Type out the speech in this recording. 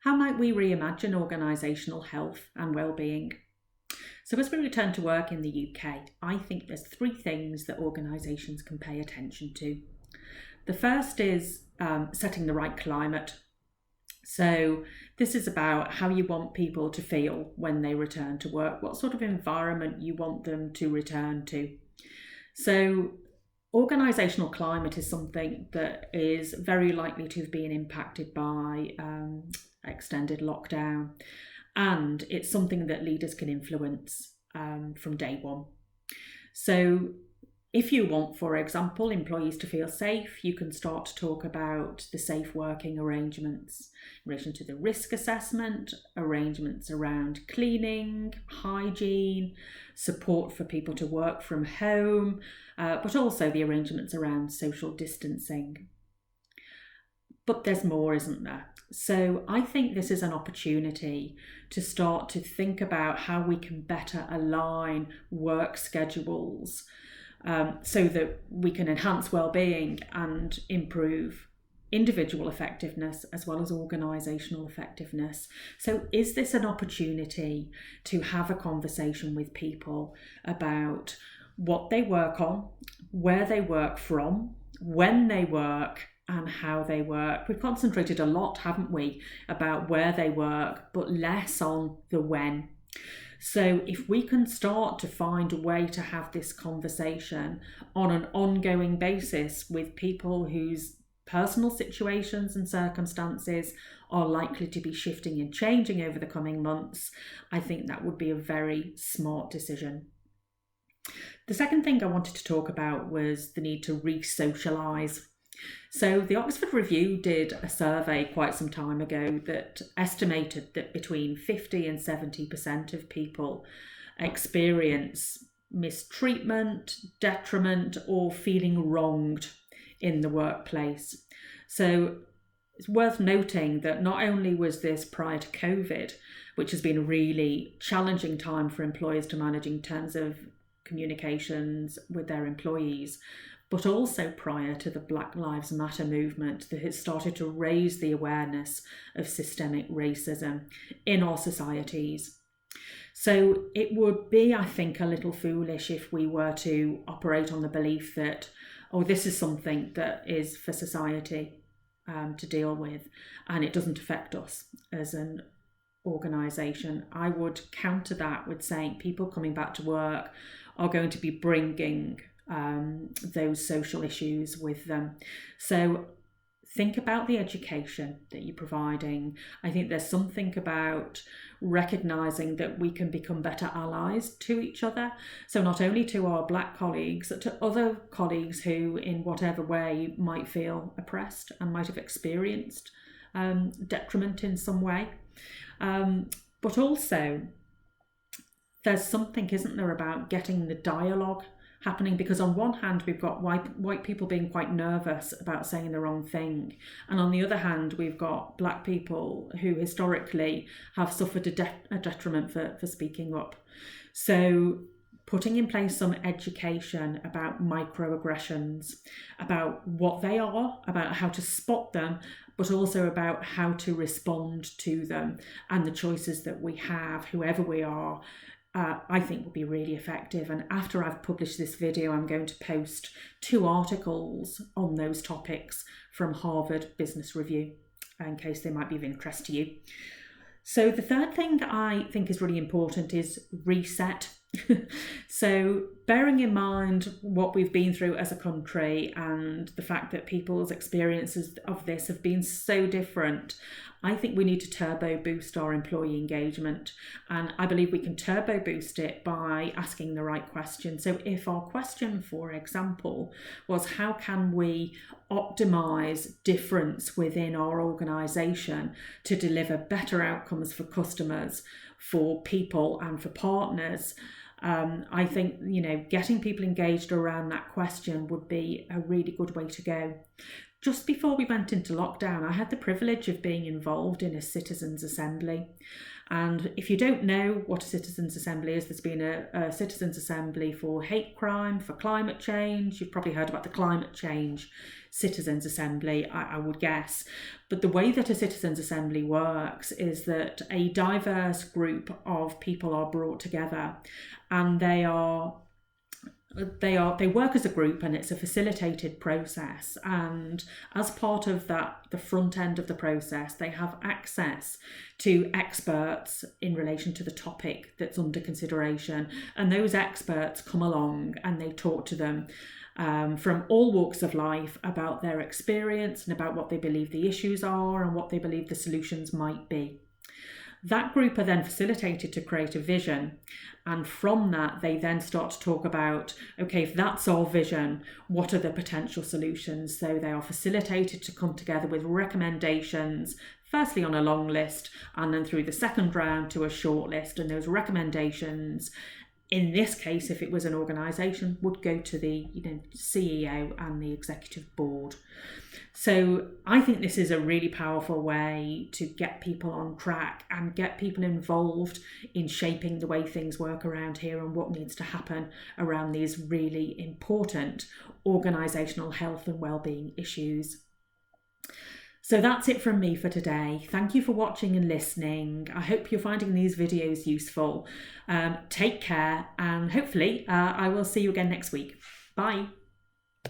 How might we reimagine organisational health and wellbeing? So as we return to work in the UK, I think there's three things that organisations can pay attention to. The first is setting the right climate. So this is about how you want people to feel when they return to work, what sort of environment you want them to return to. So organisational climate is something that is very likely to have been impacted by extended lockdown, and it's something that leaders can influence from day one. So if you want, for example, employees to feel safe, you can start to talk about the safe working arrangements in relation to the risk assessment, arrangements around cleaning, hygiene, support for people to work from home, but also the arrangements around social distancing. But there's more, isn't there? So I think this is an opportunity to start to think about how we can better align work schedules so that we can enhance well-being and improve individual effectiveness as well as organisational effectiveness. So is this an opportunity to have a conversation with people about what they work on, where they work from, when they work, and how they work? We've concentrated a lot, haven't we, about where they work, but less on the when. So if we can start to find a way to have this conversation on an ongoing basis with people whose personal situations and circumstances are likely to be shifting and changing over the coming months, I think that would be a very smart decision. The second thing I wanted to talk about was the need to resocialize. So the Oxford Review did a survey quite some time ago that estimated that between 50 and 70% of people experience mistreatment, detriment, or feeling wronged in the workplace. So it's worth noting that not only was this prior to COVID, which has been a really challenging time for employers to manage in terms of communications with their employees, but also prior to the Black Lives Matter movement that has started to raise the awareness of systemic racism in our societies. So it would be, I think, a little foolish if we were to operate on the belief that, this is something that is for society to deal with and it doesn't affect us as an organisation. I would counter that with saying people coming back to work are going to be bringing those social issues with them. So think about the education that you're providing. I think there's something about recognising that we can become better allies to each other. So not only to our Black colleagues, but to other colleagues who in whatever way might feel oppressed and might have experienced detriment in some way. But also there's something, isn't there, about getting the dialogue happening, because on one hand we've got white people being quite nervous about saying the wrong thing, and on the other hand we've got Black people who historically have suffered a detriment for speaking up. So putting in place some education about microaggressions, about what they are, about how to spot them, but also about how to respond to them, and the choices that we have, whoever we are, I think will be really effective. And after I've published this video, I'm going to post 2 articles on those topics from Harvard Business Review, in case they might be of interest to you. So the third thing I think is really important is reset. So bearing in mind what we've been through as a country and the fact that people's experiences of this have been so different, I think we need to turbo boost our employee engagement. And I believe we can turbo boost it by asking the right question. So if our question, for example, was how can we optimize difference within our organisation to deliver better outcomes for customers, for people and for partners, I think, getting people engaged around that question would be a really good way to go. just before we went into lockdown, I had the privilege of being involved in a citizens' assembly. And if you don't know what a citizens' assembly is, there's been a citizens' assembly for hate crime, for climate change. You've probably heard about the climate change citizens' assembly, I would guess. But the way that a citizens' assembly works is that a diverse group of people are brought together, and they work as a group, and it's a facilitated process. And as part of that, the front end of the process, they have access to experts in relation to the topic that's under consideration. And those experts come along and they talk to them from all walks of life about their experience and about what they believe the issues are and what they believe the solutions might be. That group are then facilitated to create a vision, and from that they then start to talk about, okay, if that's our vision, what are the potential solutions? So they are facilitated to come together with recommendations, firstly on a long list, and then through the second round to a short list. And those recommendations, in this case, if it was an organisation, would go to the CEO and the executive board. So I think this is a really powerful way to get people on track and get people involved in shaping the way things work around here and what needs to happen around these really important organisational health and wellbeing issues. So that's it from me for today. Thank you for watching and listening. I hope you're finding these videos useful. Take care, and hopefully I will see you again next week. Bye.